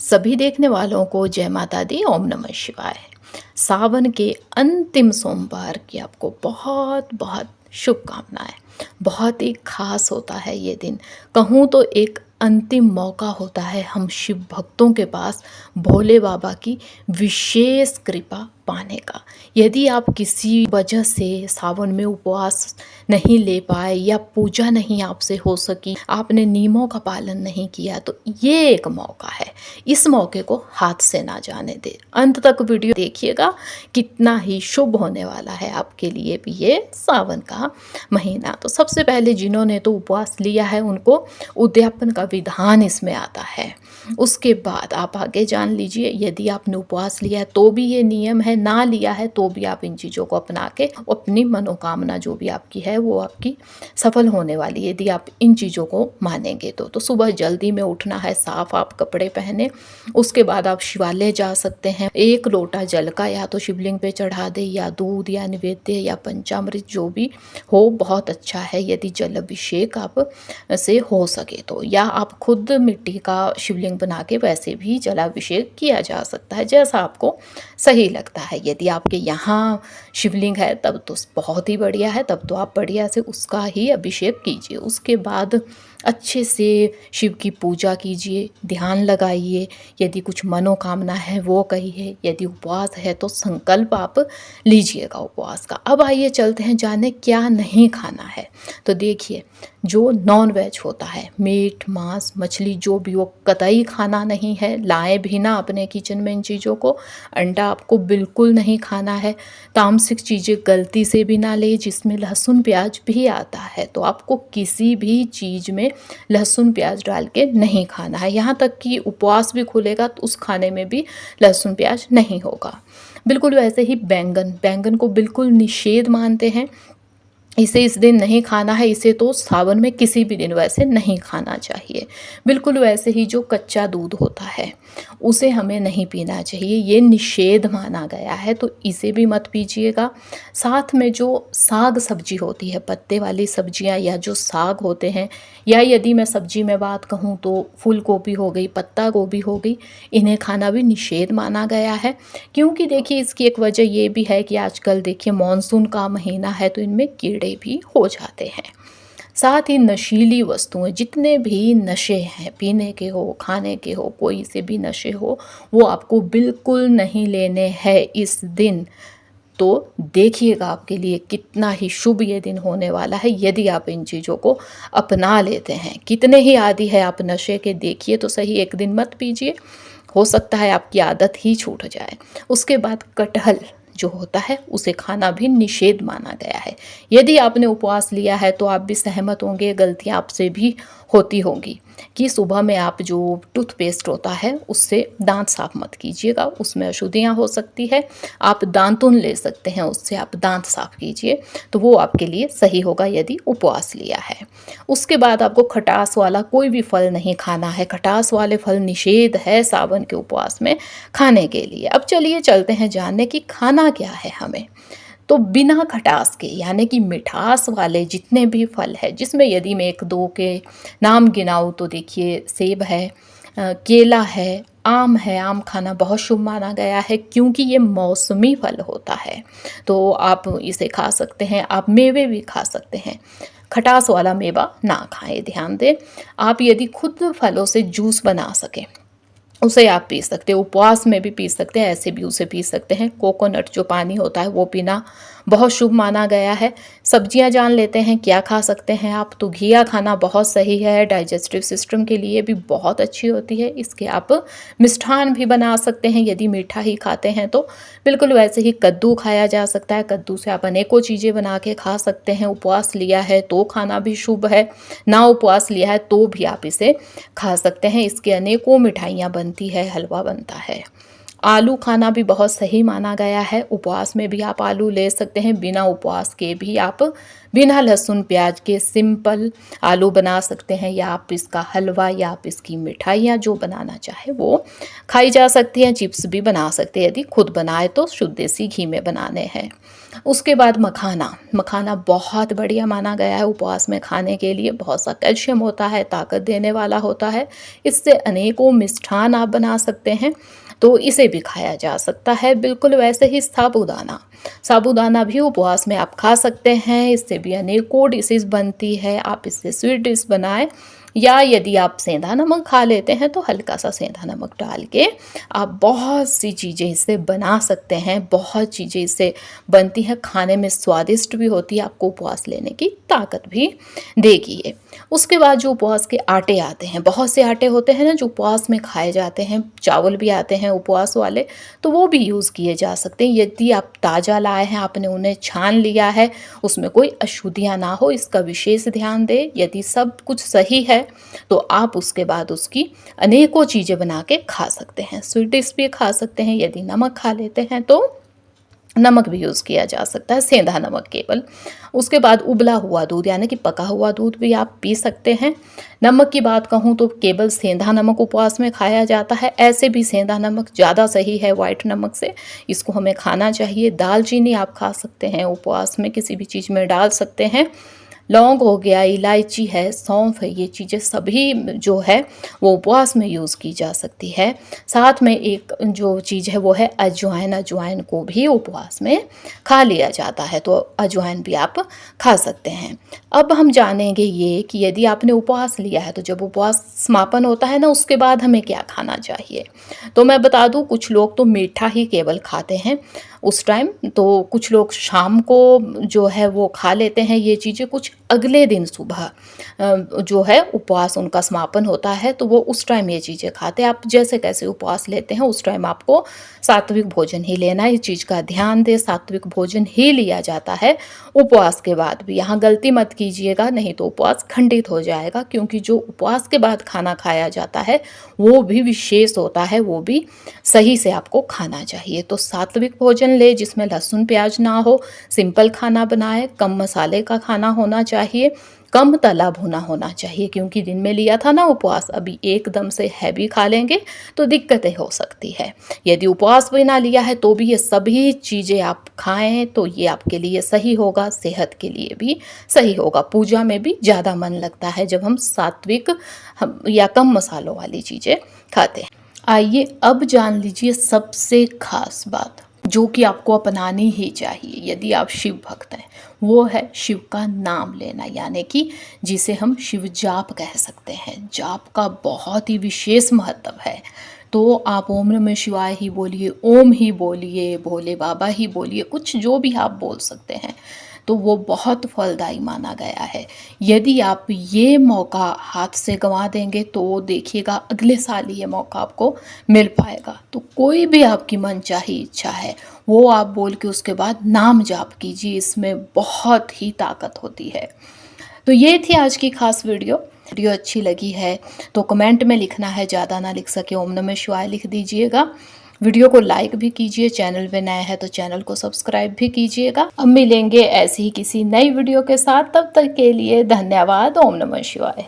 सभी देखने वालों को जय माता दी, ओम नमः शिवाय। सावन के अंतिम सोमवार की आपको बहुत बहुत शुभकामनाएं। बहुत ही खास होता है ये दिन। कहूँ तो एक अंतिम मौका होता है हम शिव भक्तों के पास भोले बाबा की विशेष कृपा पाने का। यदि आप किसी वजह से सावन में उपवास नहीं ले पाए या पूजा नहीं आपसे हो सकी, आपने नियमों का पालन नहीं किया, तो ये एक मौका है। इस मौके को हाथ से ना जाने दे। अंत तक वीडियो देखिएगा, कितना ही शुभ होने वाला है आपके लिए भी ये सावन का महीना। तो सबसे पहले जिन्होंने तो उपवास लिया है उनको उद्यापन का विधान इसमें आता है। उसके बाद आप आगे जान लीजिए, यदि आपने उपवास लिया है तो भी ये नियम है, ना लिया है तो भी आप इन चीज़ों को अपना के अपनी मनोकामना जो भी आपकी है वो आपकी सफल होने वाली है, यदि आप इन चीज़ों को मानेंगे तो सुबह जल्दी में उठना है, साफ आप कपड़े पहने। उसके बाद आप शिवालय जा सकते हैं। एक लोटा जल का या तो शिवलिंग पे चढ़ा दे, या दूध या निवेद्य या पंचामृत जो भी हो बहुत अच्छा है, यदि जल अभिषेक आप से हो सके तो, या आप खुद मिट्टी का शिवलिंग बना के वैसे भी जलाभिषेक किया जा सकता है, जैसा आपको सही लगता है। यदि आपके यहाँ शिवलिंग है तब तो बहुत ही बढ़िया है, तब तो आप बढ़िया से उसका ही अभिषेक कीजिए। उसके बाद अच्छे से शिव की पूजा कीजिए, ध्यान लगाइए। यदि कुछ मनोकामना है वो कहिए, यदि उपवास है तो संकल्प आप लीजिएगा उपवास का। अब आइए चलते हैं जाने क्या नहीं खाना है। तो देखिए, जो नॉन वेज होता है, मीट मांस मछली जो भी, वो कतई खाना नहीं है। लाए भी ना अपने किचन में इन चीज़ों को। अंडा आपको बिल्कुल नहीं खाना है। तामसिक चीज़ें गलती से भी ना ले जिसमें लहसुन प्याज भी आता है, तो आपको किसी भी चीज़ में लहसुन प्याज डाल के नहीं खाना है। यहाँ तक कि उपवास भी खुलेगा तो उस खाने में भी लहसुन प्याज नहीं होगा। बिल्कुल वैसे ही बैंगन, बैंगन को बिल्कुल निषेध मानते हैं। इसे इस दिन नहीं खाना है, इसे तो सावन में किसी भी दिन वैसे नहीं खाना चाहिए। बिल्कुल वैसे ही जो कच्चा दूध होता है उसे हमें नहीं पीना चाहिए, ये निषेध माना गया है, तो इसे भी मत पीजिएगा। साथ में जो साग सब्जी होती है, पत्ते वाली सब्जियां या जो साग होते हैं, या यदि मैं सब्जी में बात कहूँ तो फूल गोभी हो गई, पत्ता गोभी हो गई, इन्हें खाना भी निषेध माना गया है। क्योंकि देखिए इसकी एक वजह ये भी है कि आजकल देखिए मानसून का महीना है तो इनमें कीड़े भी हो जाते हैं। साथ ही नशीली वस्तुएं, जितने भी नशे हैं, पीने के हो, खाने के हो, कोई से भी नशे हो, वो आपको बिल्कुल नहीं लेने हैं इस दिन। तो देखिएगा आपके लिए कितना ही शुभ ये दिन होने वाला है यदि आप इन चीज़ों को अपना लेते हैं। कितने ही आदी है आप नशे के, देखिए तो सही, एक दिन मत पीजिए, हो सकता है आपकी आदत ही छूट जाए। उसके बाद कटहल जो होता है उसे खाना भी निषेध माना गया है। यदि आपने उपवास लिया है तो आप भी सहमत होंगे, गलतियां आपसे भी होती होंगी कि सुबह में आप जो टूथपेस्ट होता है उससे दांत साफ मत कीजिएगा, उसमें अशुद्धियाँ हो सकती है। आप दांतुन ले सकते हैं, उससे आप दांत साफ कीजिए, तो वो आपके लिए सही होगा यदि उपवास लिया है। उसके बाद आपको खटास वाला कोई भी फल नहीं खाना है। खटास वाले फल निषेध है सावन के उपवास में खाने के लिए। अब चलिए चलते हैं जानने कि खाना क्या है हमें। तो बिना खटास के, यानी कि मिठास वाले जितने भी फल है, जिसमें यदि मैं एक दो के नाम गिनाऊँ तो देखिए सेब है, केला है, आम है। आम खाना बहुत शुभ माना गया है क्योंकि ये मौसमी फल होता है, तो आप इसे खा सकते हैं। आप मेवे भी खा सकते हैं। खटास वाला मेवा ना खाएं, ध्यान दें। आप यदि खुद फलों से जूस बना सकें उसे आप पी सकते हैं, उपवास में भी पी सकते हैं, ऐसे भी उसे पी सकते हैं। कोकोनट जो पानी होता है वो पीना बहुत शुभ माना गया है। सब्जियां जान लेते हैं क्या खा सकते हैं आप। तो घिया खाना बहुत सही है, डाइजेस्टिव सिस्टम के लिए भी बहुत अच्छी होती है। इसके आप मिष्ठान भी बना सकते हैं यदि मीठा ही खाते हैं तो। बिल्कुल वैसे ही कद्दू खाया जा सकता है, कद्दू से आप अनेकों चीज़ें बना के खा सकते हैं। उपवास लिया है तो खाना भी शुभ है, ना उपवास लिया है तो भी आप इसे खा सकते हैं। इसके अनेकों मिठाइयाँ बनती है, हलवा बनता है। आलू खाना भी बहुत सही माना गया है। उपवास में भी आप आलू ले सकते हैं, बिना उपवास के भी आप बिना लहसुन प्याज के सिंपल आलू बना सकते हैं, या आप इसका हलवा या आप इसकी मिठाइयाँ जो बनाना चाहे वो खाई जा सकती हैं। चिप्स भी बना सकते हैं, यदि खुद बनाए तो शुद्ध देसी घी में बनाने हैं। उसके बाद मखाना, मखाना बहुत बढ़िया माना गया है उपवास में खाने के लिए। बहुत सा कैल्शियम होता है, ताकत देने वाला होता है। इससे अनेकों मिष्ठान आप बना सकते हैं, तो इसे भी खाया जा सकता है। बिल्कुल वैसे ही साबूदाना, साबूदाना भी उपवास में आप खा सकते हैं। इससे भी अनेकों डिशेज बनती है। आप इससे स्वीट डिश बनाएं, या यदि आप सेंधा नमक खा लेते हैं तो हल्का सा सेंधा नमक डाल के आप बहुत सी चीज़ें इससे बना सकते हैं। बहुत चीज़ें इससे बनती हैं, खाने में स्वादिष्ट भी होती है, आपको उपवास लेने की ताकत भी देगी ये। उसके बाद जो उपवास के आटे आते हैं, बहुत से आटे होते हैं ना जो उपवास में खाए जाते हैं, चावल भी आते हैं उपवास वाले, तो वो भी यूज़ किए जा सकते हैं। यदि आप ताज़ा लाए हैं, आपने उन्हें छान लिया है, उसमें कोई अशुद्धियाँ ना हो, इसका विशेष ध्यान दें। यदि सब कुछ सही है तो आप उसके बाद उसकी अनेकों चीज़ें बना के खा सकते हैं। स्वीट डिश भी खा सकते हैं। यदि नमक खा लेते हैं तो नमक भी यूज़ किया जा सकता है, सेंधा नमक केवल। उसके बाद उबला हुआ दूध यानी कि पका हुआ दूध भी आप पी सकते हैं। नमक की बात कहूँ तो केवल सेंधा नमक उपवास में खाया जाता है। ऐसे भी सेंधा नमक ज़्यादा सही है वाइट नमक से, इसको हमें खाना चाहिए। दालचीनी आप खा सकते हैं, उपवास में किसी भी चीज़ में डाल सकते हैं। लौंग हो गया, इलायची है, सौंफ है, ये चीज़ें सभी जो है वो उपवास में यूज़ की जा सकती है। साथ में एक जो चीज़ है वो है अजवाइन। अजवाइन को भी उपवास में खा लिया जाता है, तो अजवाइन भी आप खा सकते हैं। अब हम जानेंगे ये कि यदि आपने उपवास लिया है तो जब उपवास समापन होता है ना, उसके बाद हमें क्या खाना चाहिए। तो मैं बता दूं, कुछ लोग तो मीठा ही केवल खाते हैं उस टाइम, तो कुछ लोग शाम को जो है वो खा लेते हैं ये चीज़ें। कुछ अगले दिन सुबह जो है उपवास उनका समापन होता है, तो वो उस टाइम ये चीज़ें खाते हैं। आप जैसे कैसे उपवास लेते हैं उस टाइम आपको सात्विक भोजन ही लेना है। इस चीज़ का ध्यान दें, सात्विक भोजन ही लिया जाता है उपवास के बाद भी। यहाँ गलती मत कीजिएगा, नहीं तो उपवास खंडित हो जाएगा, क्योंकि जो उपवास के बाद खाना खाया जाता है वो भी विशेष होता है, वो भी सही से आपको खाना चाहिए। तो सात्विक भोजन ले जिसमें लहसुन प्याज ना हो, सिंपल खाना बनाए, कम मसाले का खाना होना चाहिए, कम तला भुना होना चाहिए, क्योंकि दिन में लिया था ना उपवास, अभी एकदम से हैवी खा लेंगे तो दिक्कतें हो सकती है। यदि उपवास भी ना लिया है तो भी ये सभी चीज़ें आप खाएं तो ये आपके लिए सही होगा, सेहत के लिए भी सही होगा। पूजा में भी ज़्यादा मन लगता है जब हम सात्विक या कम मसालों वाली चीज़ें खाते हैं। आइए अब जान लीजिए सबसे खास बात जो कि आपको अपनानी ही चाहिए यदि आप शिव भक्त हैं, वो है शिव का नाम लेना, यानी कि जिसे हम शिव जाप कह सकते हैं। जाप का बहुत ही विशेष महत्व है। तो आप ओम नमः शिवाय ही बोलिए, ओम ही बोलिए, भोले बाबा ही बोलिए, कुछ जो भी आप बोल सकते हैं, तो वो बहुत फलदायी माना गया है। यदि आप ये मौका हाथ से गंवा देंगे तो देखिएगा अगले साल ये मौका आपको मिल पाएगा। तो कोई भी आपकी मनचाही इच्छा है वो आप बोल के उसके बाद नाम जाप कीजिए, इसमें बहुत ही ताकत होती है। तो ये थी आज की खास वीडियो अच्छी लगी है तो कमेंट में लिखना है, ज़्यादा ना लिख सके ओम नमः शिवाय लिख दीजिएगा। वीडियो को लाइक भी कीजिए, चैनल पे नए हैं तो चैनल को सब्सक्राइब भी कीजिएगा। अब मिलेंगे ऐसी ही किसी नई वीडियो के साथ, तब तक के लिए धन्यवाद। ओम नमः शिवाय।